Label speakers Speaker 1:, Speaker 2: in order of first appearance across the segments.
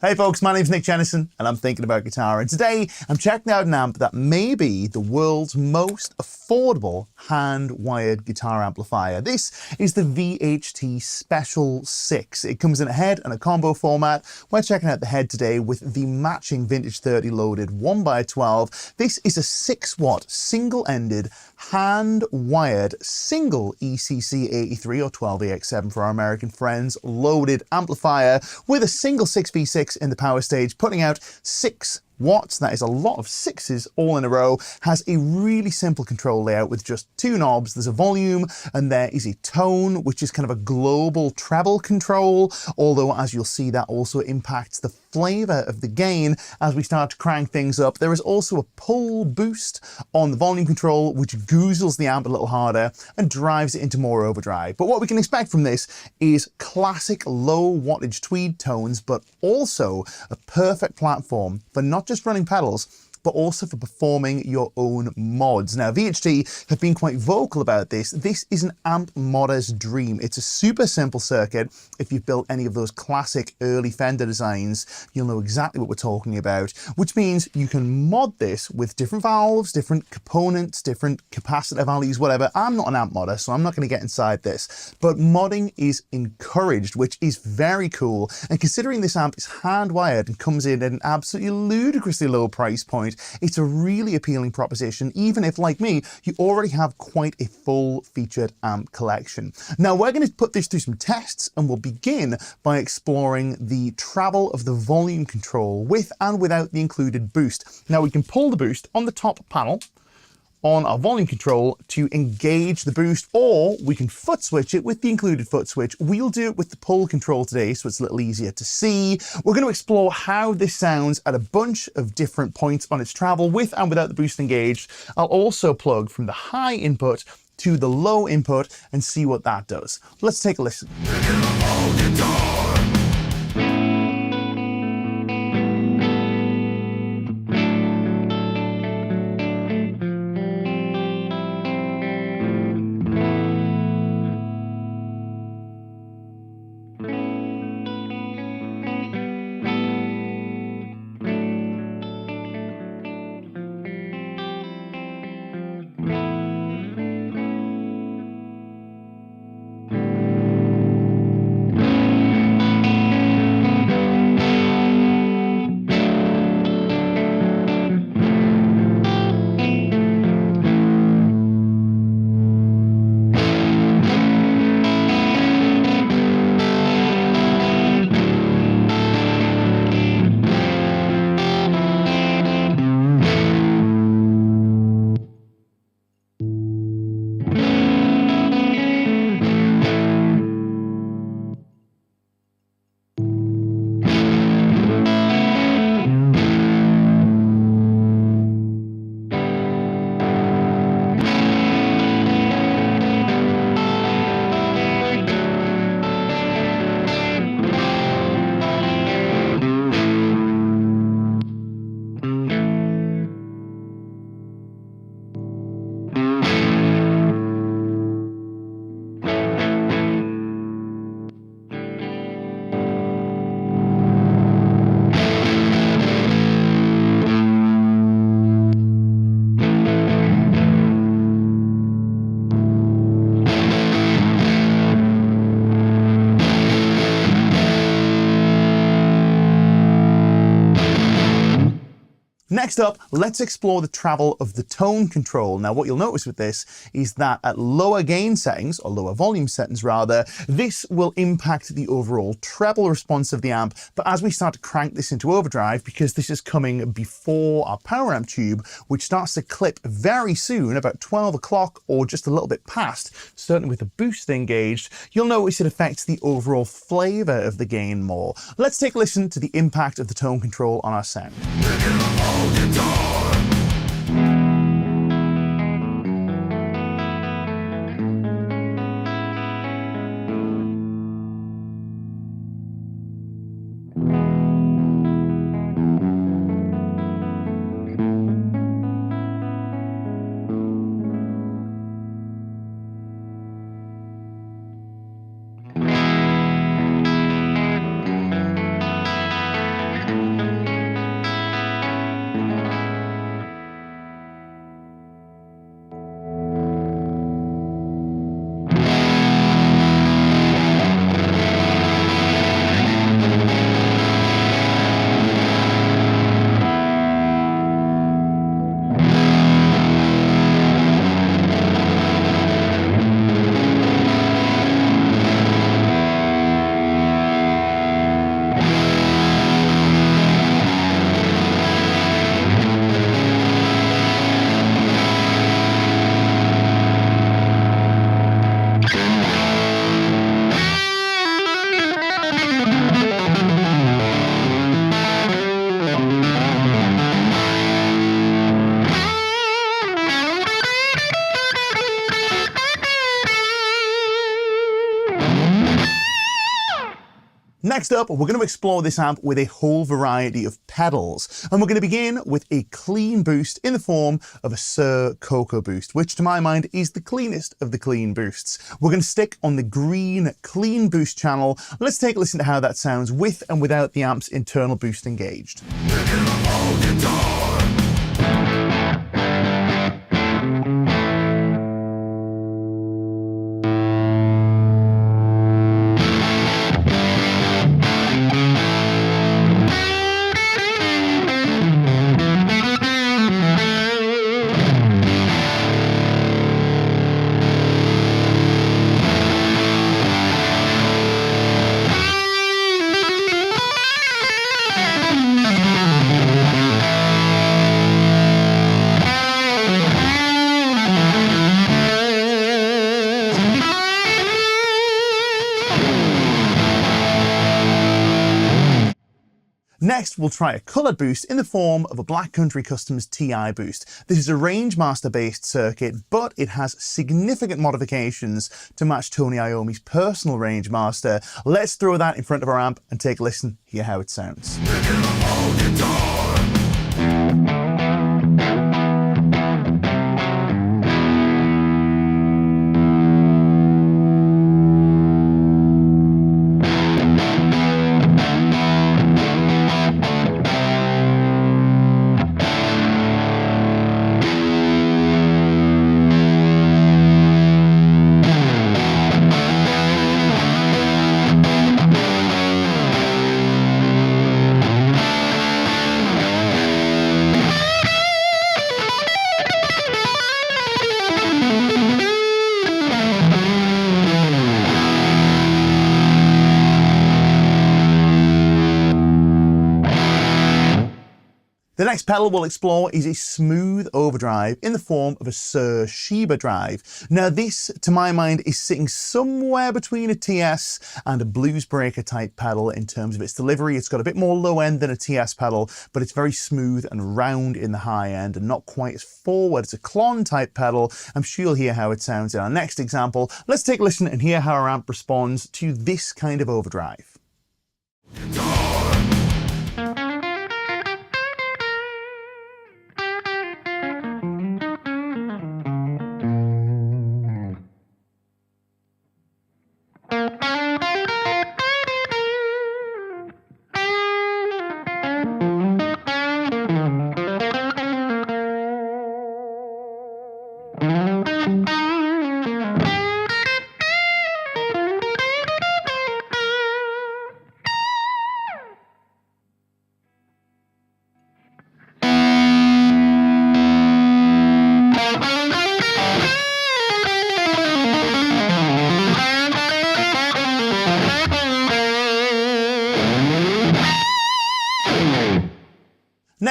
Speaker 1: Hey folks, my name's Nick Jennison and I'm thinking about guitar, and today I'm checking out an amp that may be the world's most affordable hand-wired guitar amplifier. This is the VHT Special 6. It comes in a head and a combo format. We're checking out the head today with the matching Vintage 30 loaded 1x12. This is a 6-watt single-ended hand-wired single ECC 83 or 12AX7 for our American friends loaded amplifier with a single 6v6 in the power stage, putting out 6 watts. That is a lot of 6s all in a row. Has a really simple control layout with just 2 knobs. There's a volume and there is a tone, which is kind of a global treble control, although as you'll see that also impacts the flavor of the gain as we start to crank things up. There is also a pull boost on the volume control, which goozles the amp a little harder and drives it into more overdrive. But what we can expect from this is classic low wattage tweed tones, but also a perfect platform for not just running pedals, but also for performing your own mods. Now, VHT have been quite vocal about this. This is an amp modder's dream. It's a super simple circuit. If you've built any of those classic early Fender designs, you'll know exactly what we're talking about, which means you can mod this with different valves, different components, different capacitor values, whatever. I'm not an amp modder, so I'm not going to get inside this, but modding is encouraged, which is very cool. And considering this amp is hand-wired and comes in at an absolutely ludicrously low price point, it's a really appealing proposition, even if, like me, you already have quite a full featured amp collection. Now, we're going to put this through some tests, and we'll begin by exploring the travel of the volume control with and without the included boost. Now, we can pull the boost on the top panel on our volume control to engage the boost, or we can foot switch it with the included foot switch. We'll do it with the pull control today, so it's a little easier to see. We're going to explore how this sounds at a bunch of different points on its travel with and without the boost engaged. I'll also plug from the high input to the low input and see what that does. Let's take a listen. Next up, let's explore the travel of the tone control. Now, what you'll notice with this is that at lower gain settings, or lower volume settings rather, this will impact the overall treble response of the amp. But as we start to crank this into overdrive, because this is coming before our power amp tube, which starts to clip very soon, about 12 o'clock or just a little bit past, certainly with the boost engaged, you'll notice it affects the overall flavor of the gain more. Let's take a listen to the impact of the tone control on our sound. Next up, we're going to explore this amp with a whole variety of pedals, and we're going to begin with a clean boost in the form of a Suhr Koko Boost, which to my mind is the cleanest of the clean boosts. We're going to stick on the green clean boost channel. Let's take a listen to how that sounds with and without the amp's internal boost engaged. Next, we'll try a coloured boost in the form of a Black Country Customs TI boost. This is a Rangemaster-based circuit, but it has significant modifications to match Tony Iommi's personal Rangemaster. Let's throw that in front of our amp and take a listen, hear how it sounds. The next pedal we'll explore is a smooth overdrive in the form of a Suhr Shiba Drive. Now this, to my mind, is sitting somewhere between a TS and a blues breaker type pedal in terms of its delivery. It's got a bit more low end than a TS pedal, but it's very smooth and round in the high end and not quite as forward as a Klon type pedal. I'm sure you'll hear how it sounds in our next example. Let's take a listen and hear how our amp responds to this kind of overdrive.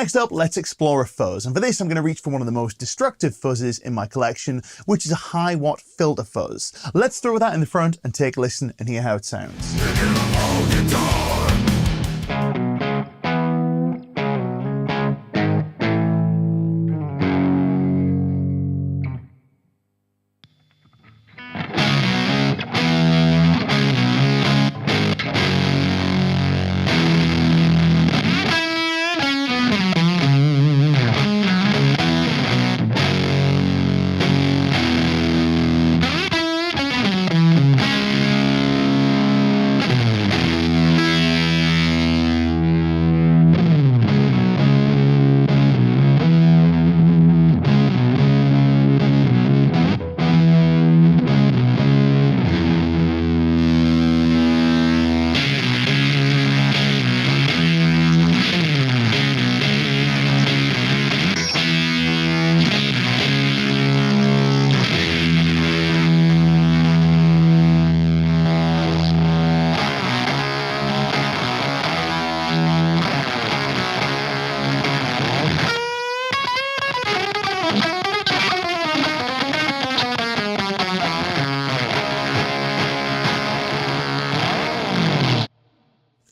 Speaker 1: Next up, let's explore a fuzz, and for this I'm going to reach for one of the most destructive fuzzes in my collection, which is a HiWatt Filter Fuzz. Let's throw that in the front and take a listen and hear how it sounds.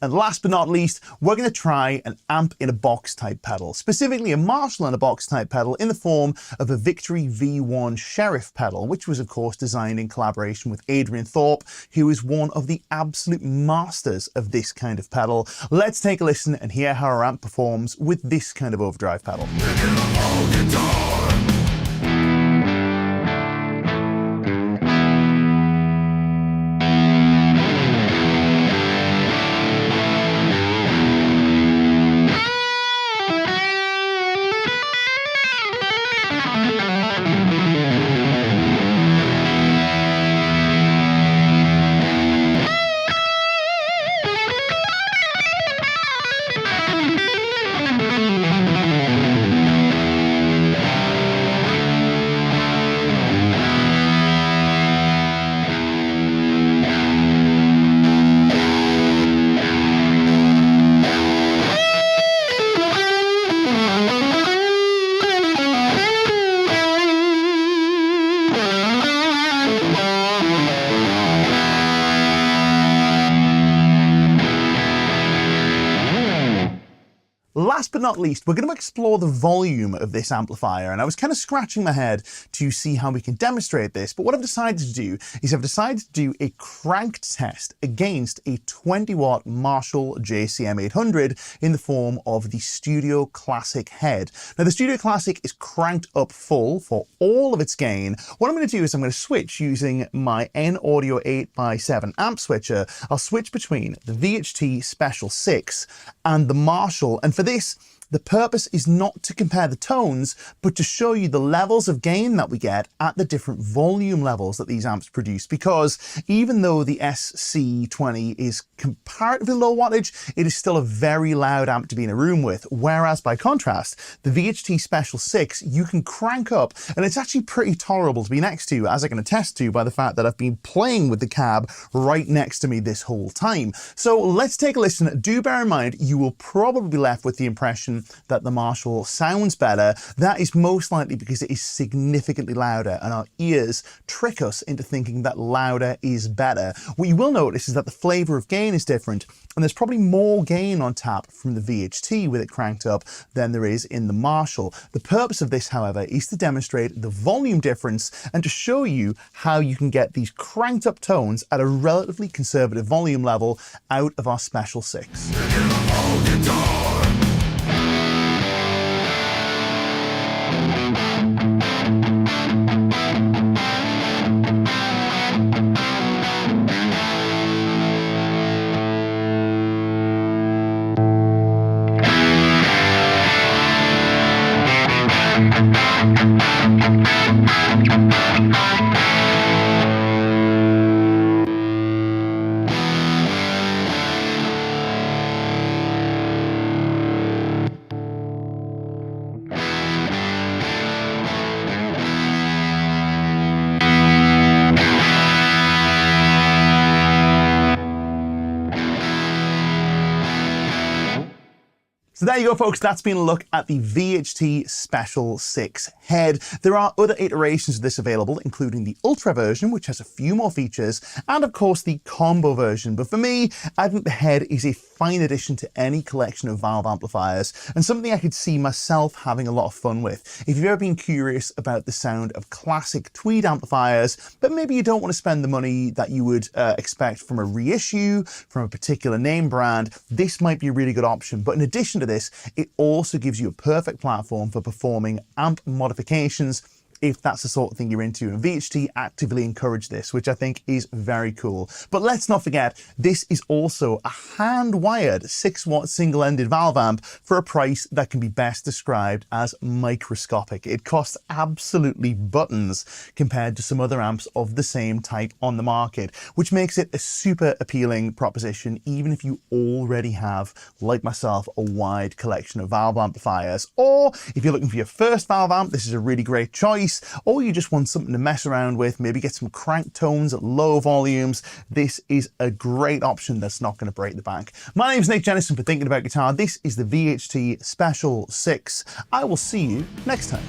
Speaker 1: And last but not least, we're going to try an amp in a box type pedal, specifically a Marshall in a box type pedal in the form of a Victory V1 Sheriff pedal, which was of course designed in collaboration with Adrian Thorpe, who is one of the absolute masters of this kind of pedal. Let's take a listen and hear how our amp performs with this kind of overdrive pedal. Last but not least, we're going to explore the volume of this amplifier, and I was kind of scratching my head to see how we can demonstrate this, but what I've decided to do is I've decided to do a cranked test against a 20-watt Marshall JCM 800 in the form of the Studio Classic head. Now, the Studio Classic is cranked up full for all of its gain. What I'm going to do is I'm going to switch using my N-Audio 8x7 amp switcher. I'll switch between the VHT Special 6 and the Marshall, and for this, the purpose is not to compare the tones, but to show you the levels of gain that we get at the different volume levels that these amps produce, because even though the SC20 is comparatively low wattage, it is still a very loud amp to be in a room with, whereas by contrast, the VHT Special 6, you can crank up, and it's actually pretty tolerable to be next to, as I can attest to by the fact that I've been playing with the cab right next to me this whole time. So let's take a listen. Do bear in mind, you will probably be left with the impression that the Marshall sounds better. That is most likely because it is significantly louder, and our ears trick us into thinking that louder is better. What you will notice is that the flavor of gain is different, and there's probably more gain on tap from the VHT with it cranked up than there is in the Marshall. The purpose of this, however, is to demonstrate the volume difference and to show you how you can get these cranked up tones at a relatively conservative volume level out of our Special 6. So there you go, folks. That's been a look at the VHT Special 6 head. There are other iterations of this available, including the Ultra version, which has a few more features, and of course the combo version. But for me, I think the head is a fine addition to any collection of valve amplifiers, and something I could see myself having a lot of fun with. If you've ever been curious about the sound of classic tweed amplifiers, but maybe you don't want to spend the money that you would expect from a reissue, from a particular name brand, this might be a really good option. But in addition to this, it also gives you a perfect platform for performing amp modifications if that's the sort of thing you're into, and VHT actively encourage this, which I think is very cool. But let's not forget, this is also a hand-wired 6-watt single-ended valve amp for a price that can be best described as microscopic. It costs absolutely buttons compared to some other amps of the same type on the market, which makes it a super appealing proposition, even if you already have, like myself, a wide collection of valve amplifiers. Or if you're looking for your first valve amp, this is a really great choice. Or you just want something to mess around with, maybe get some crank tones at low volumes, this is a great option that's not going to break the bank. My name's Nick Jennison for Thinking About Guitar. This is the VHT Special 6. I will see you next time.